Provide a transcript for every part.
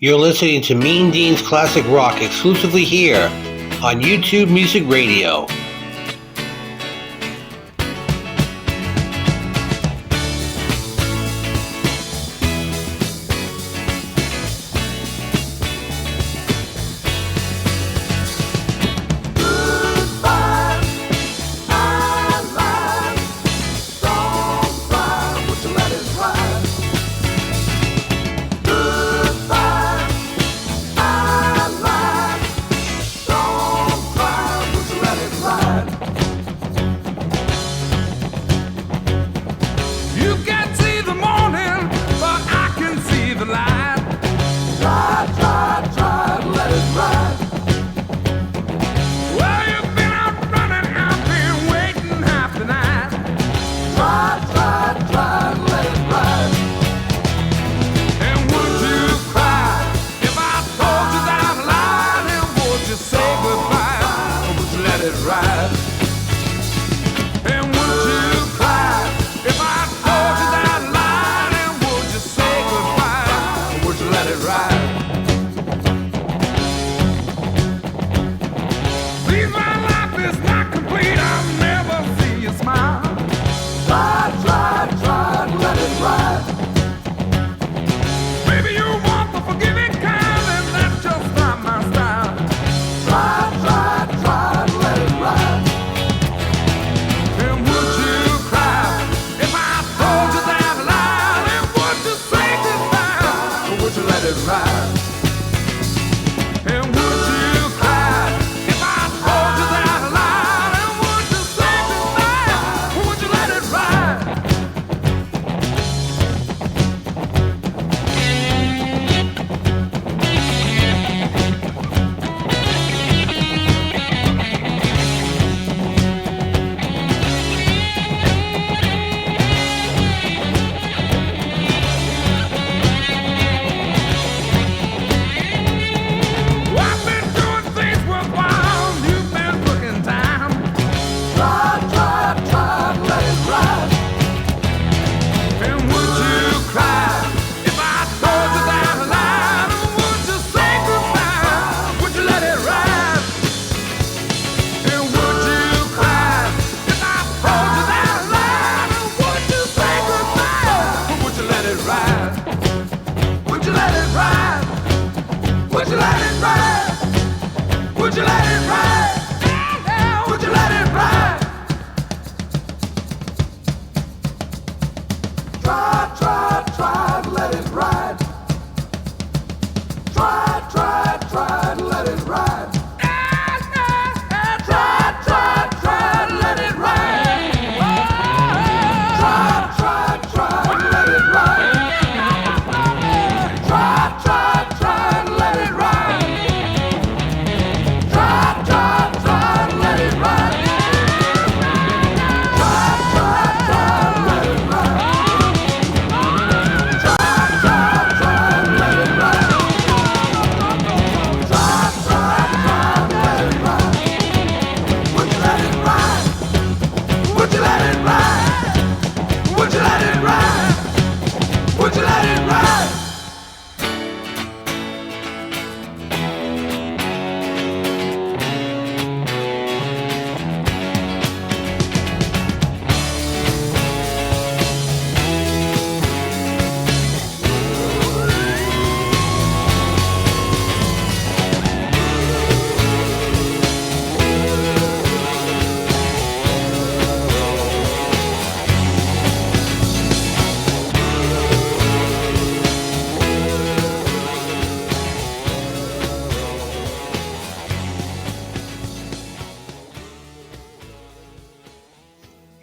You're listening to Mean Dean's Classic Rock exclusively here on YouTube Music Radio.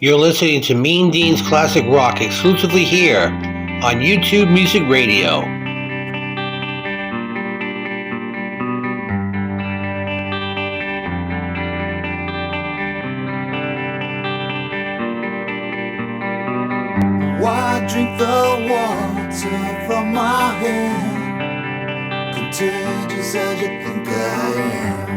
You're listening to Mean Dean's Classic Rock exclusively here on YouTube Music Radio. Why drink the water from my hand? Contagious as you think I am.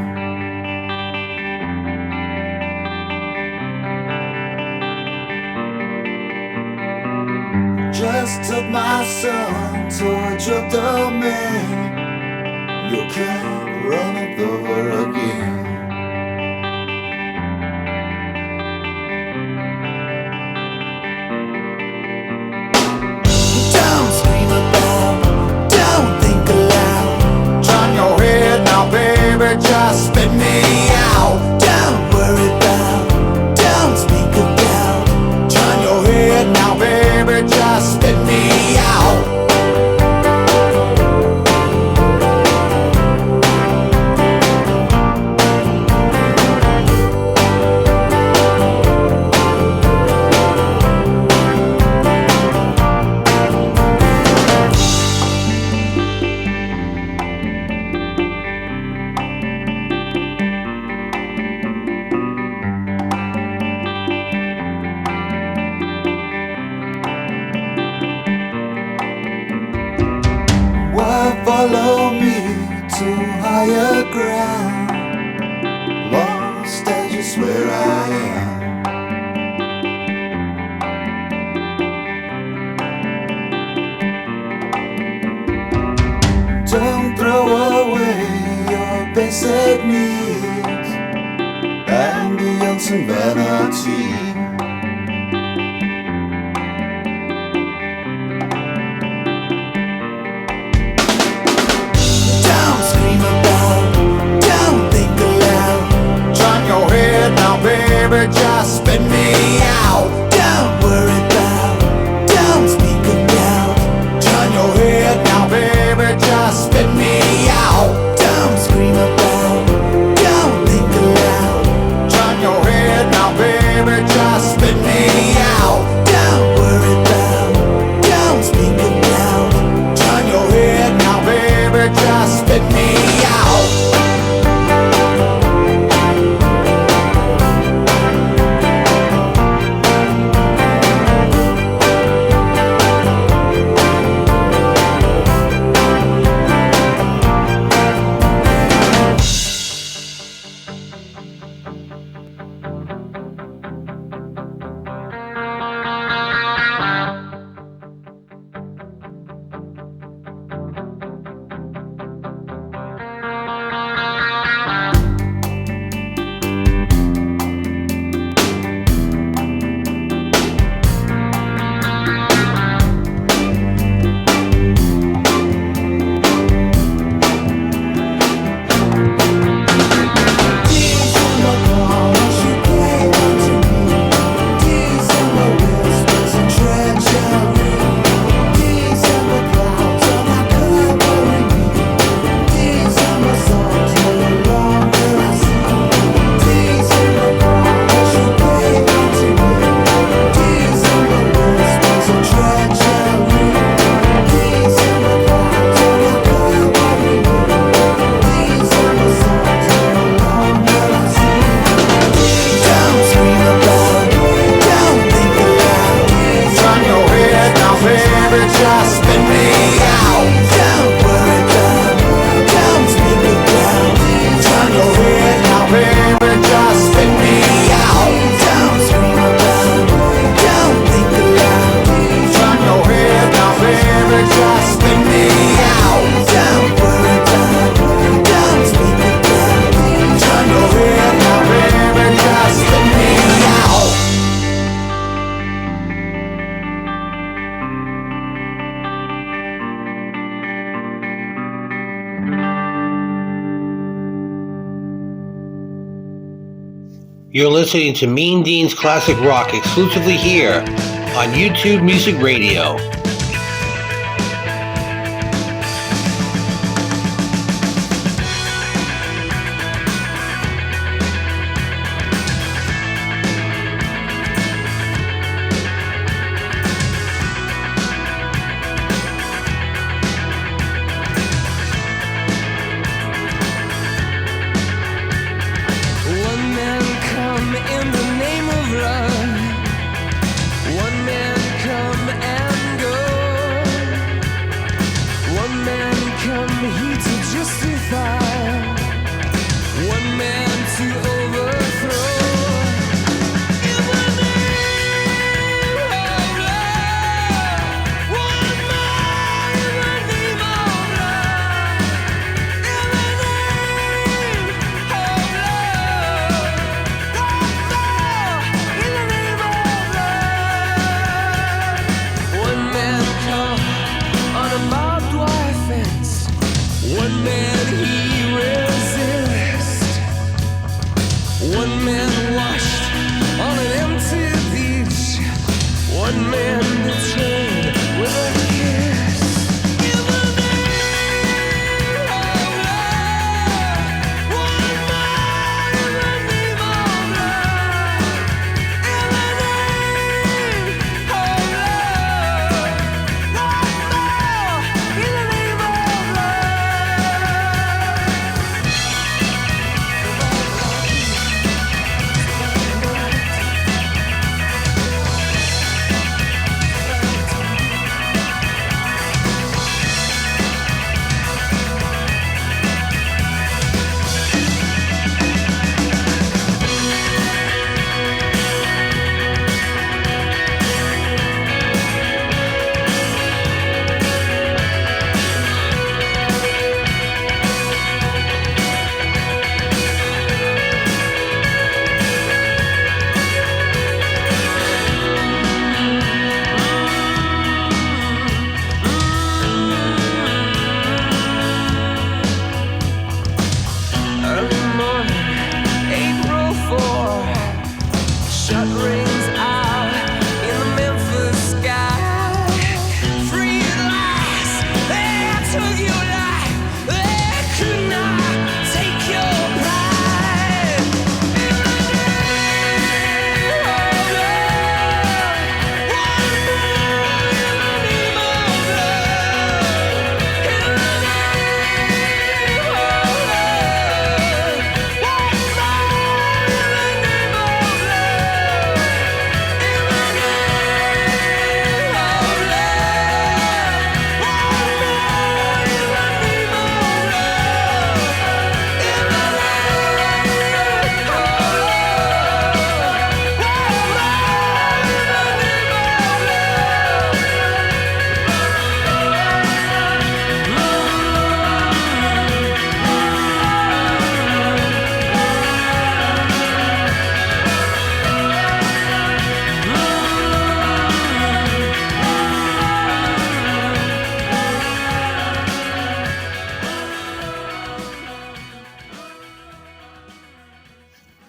Just took my son towards your domain. you can't run it over again. Don't scream about, don't think aloud. Turn your head now, baby, just spit me out. Don't worry about, don't speak about. Turn your head now, baby, just spit me out. Why follow me to higher ground? Lost as you swear I am. Don't throw away your basic needs ambience and vanity. Don't scream about, don't think aloud. Turn your head now, baby, just spit me out. Don't worry about, don't speak about. Turn your head now, baby, just spit me out. Don't scream about, don't think aloud. Turn your head now, baby, just spit me out. Don't worry about, don't speak about. Turn your head now, baby, just spit me out. Just spit me out. Don't worry about, don't speak about. Turn your head now, baby, just spit me out. Don't scream about, don't think aloud. Turn your head now, baby, just spit me out. Don't worry about, don't speak about. Turn your head now, baby, just spit me out. You're listening to Mean Dean's Classic Rock exclusively here on YouTube Music Radio. In the name of love, one man come and go, one man come here to justify, one man to overthrow. In the name of love, one man in the name of love, in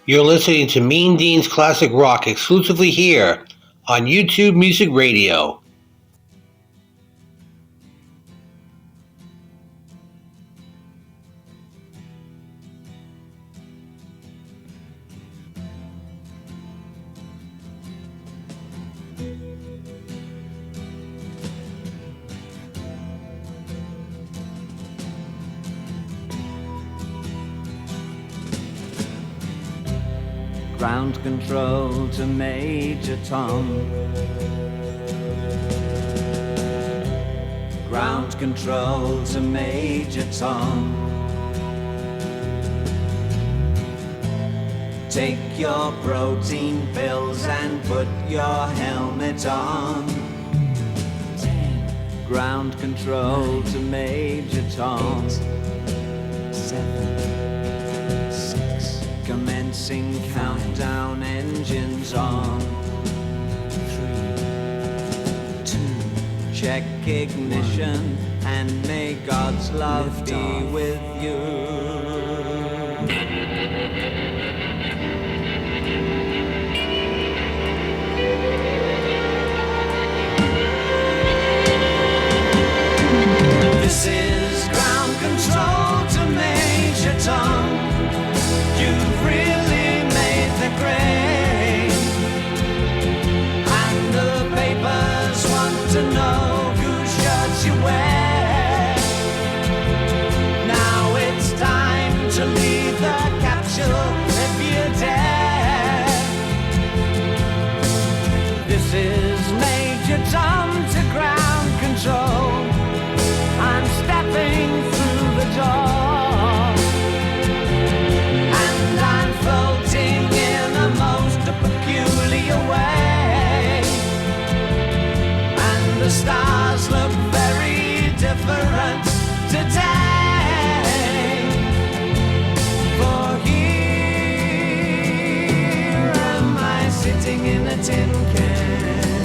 You're listening to Mean Dean's Classic Rock exclusively here on YouTube Music Radio. Ground control to Major Tom. Ground control to Major Tom. Take your protein pills and put your helmet on. 10. Ground control to Major Tom. 8, 7, 6. Commencing countdown, engines on. 3, 2. Check ignition and may God's love be with you. This is ground control to Major Tom. You've really made the grade, and the papers want to know whose shirts you wear. Now it's time to leave the capsule if you dare. This is Major Tom to ground control. I'm stepping through the door, and I'm floating in a most peculiar way, and the stars look very different today. For here am I sitting in a tin can.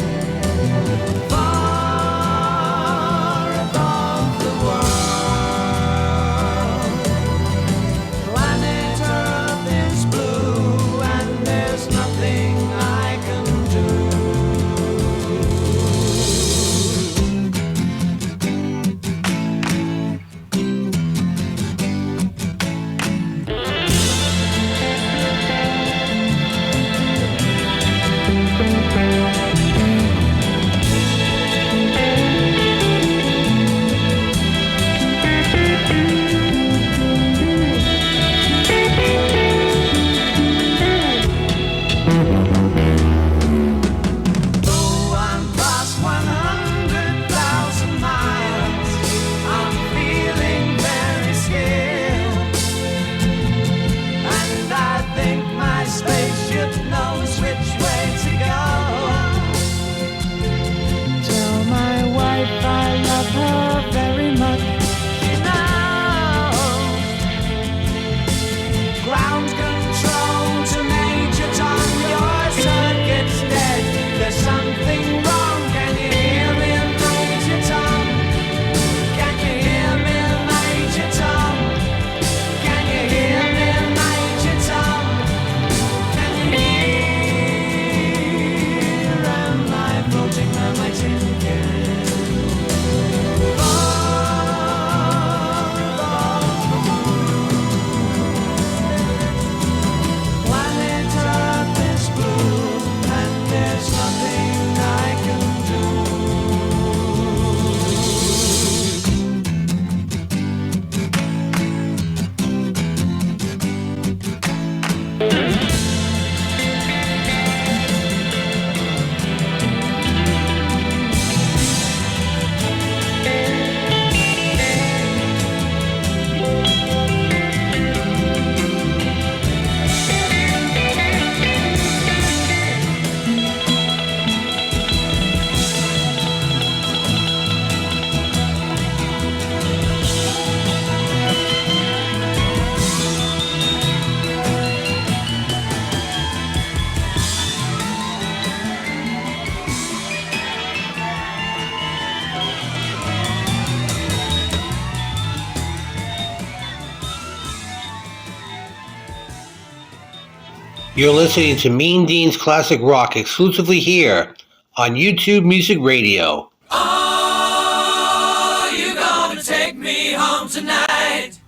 You're listening to Mean Dean's Classic Rock exclusively here on YouTube Music Radio. Oh, you gonna take me home tonight?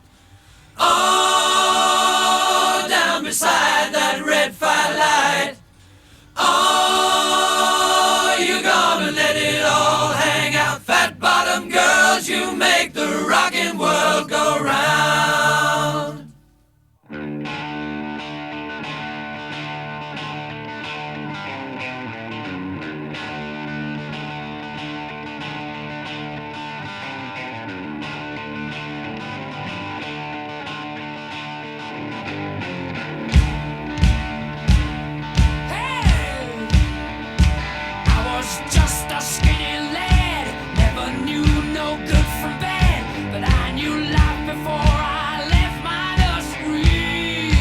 Oh, down beside that red firelight. Oh, you gonna let it all hang out? Fat bottom girls, you make the rockin' world go round. Just a skinny lad, never knew no good from bad, but I knew life before I left my nursery.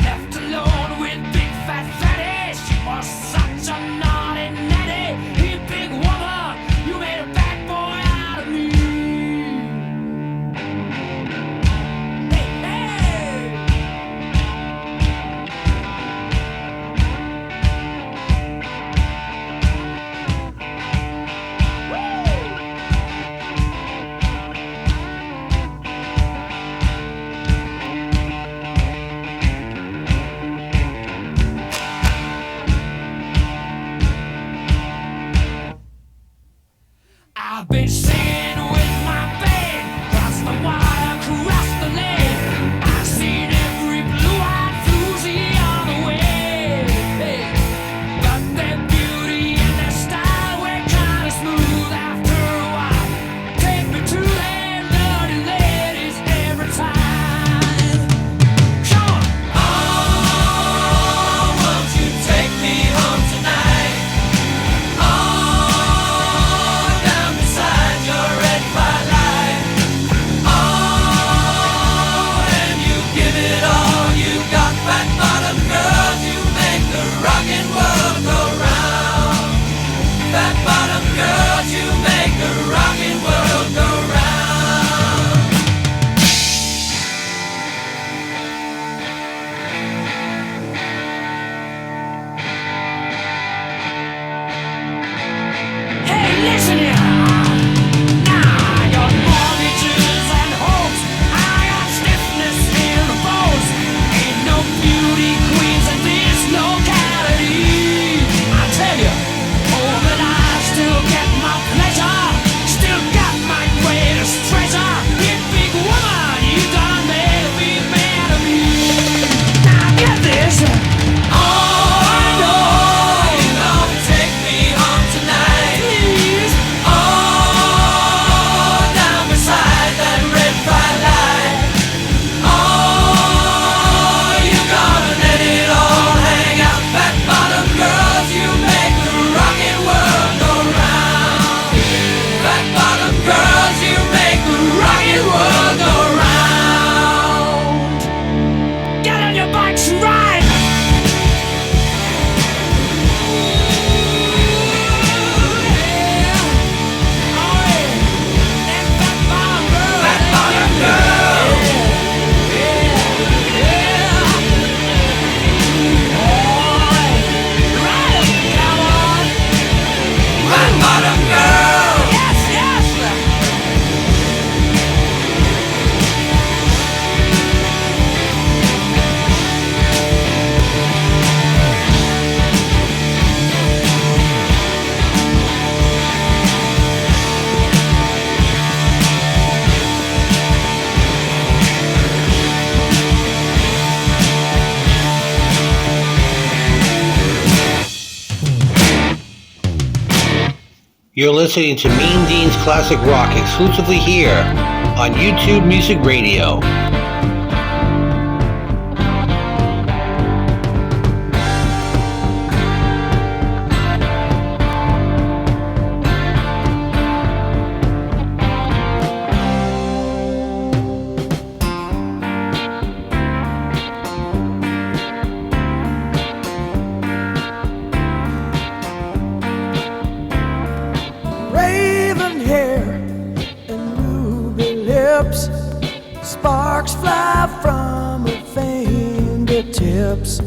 Left alone with big fat fatty, she was such a naughty natty. You big woman, you made a bad boy out of me. Hey, hey. I've been singing with my band, cross the water, cross the lake. I've seen every blue-eyed floozy on the way. Hey, but their beauty and their style were kinda smooth after a while. Take me to their dirty ladies every time. Come on! Oh, won't you take me home tonight? Listen here. Now I got mortgages and hopes. I got stiffness in the bones. Ain't no beauty queens in this locality. I tell you, oh, but I still get my pleasure. Still got my greatest treasure. You big woman, you done made a big man of me. Now get this. Oh, I know you're gonna take me home tonight. You're listening to Mean Dean's Classic Rock exclusively here on YouTube Music Radio. Raven hair and ruby lips, sparks fly from her fingertips.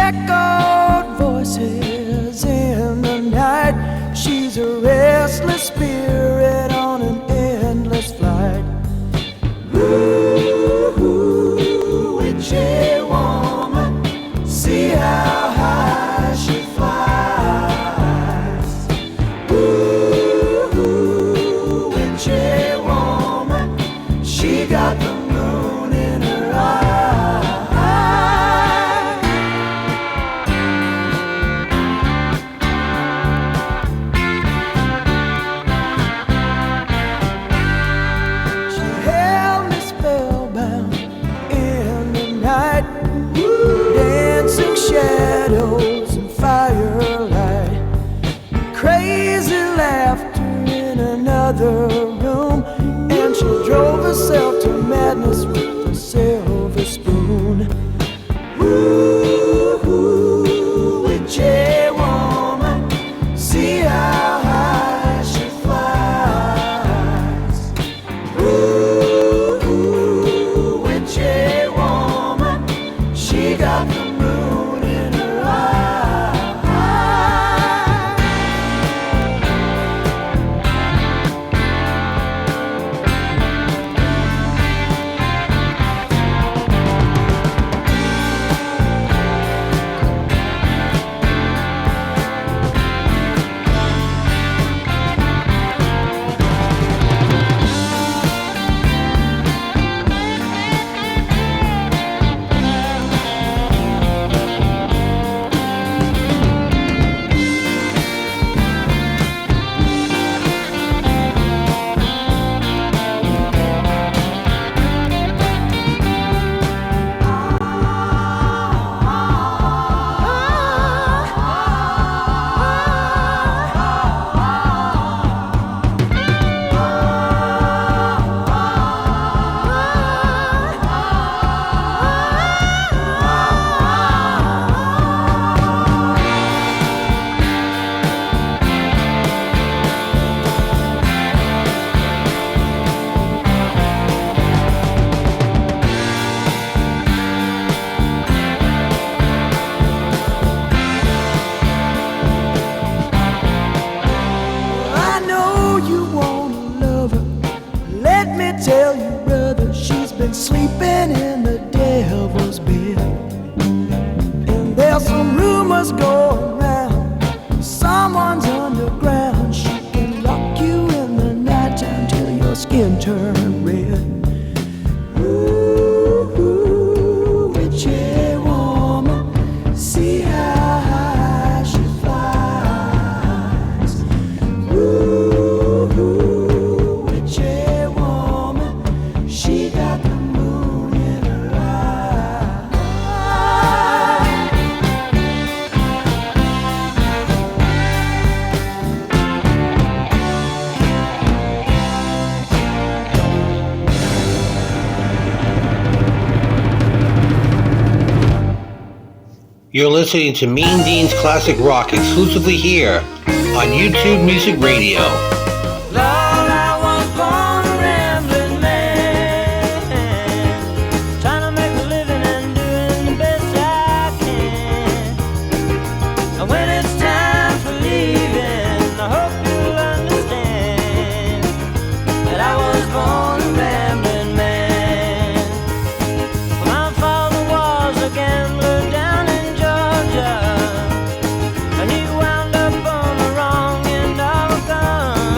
echoed voices in the night. She's a restless spirit on an endless flight. Ooh, witchy woman, see how high she flies. Ooh, witchy woman, she got the moon in her eye. She held me spellbound in the night, dancing shadows and firelight, crazy laughter in another room, and she drove herself to madness with a silver spoon. Ooh, witchy woman, see how high she flies. Ooh, witchy woman, she got the moon in her eye. I know you wanna love her. Let me tell you, brother, she's been sleeping in the devil's bed. And there's some rumors going round, someone's underground. She can lock you in the nighttime till your skin turns red. Ooh, witchy woman, see how high she flies. Ooh, witchy woman, she got the moon in her eye. You're listening to Mean Dean's Classic Rock exclusively here on YouTube Music Radio. Lord, I was born a rambling man, trying to make a living and doing the best I can. And when it's time for leaving, I hope you'll understand that I was born a rambling man. My father was a gambler down in Georgia, and he wound up on the wrong end of a gun.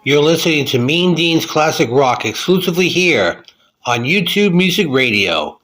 You're listening to Mean Dean's Classic Rock exclusively here on YouTube Music Radio.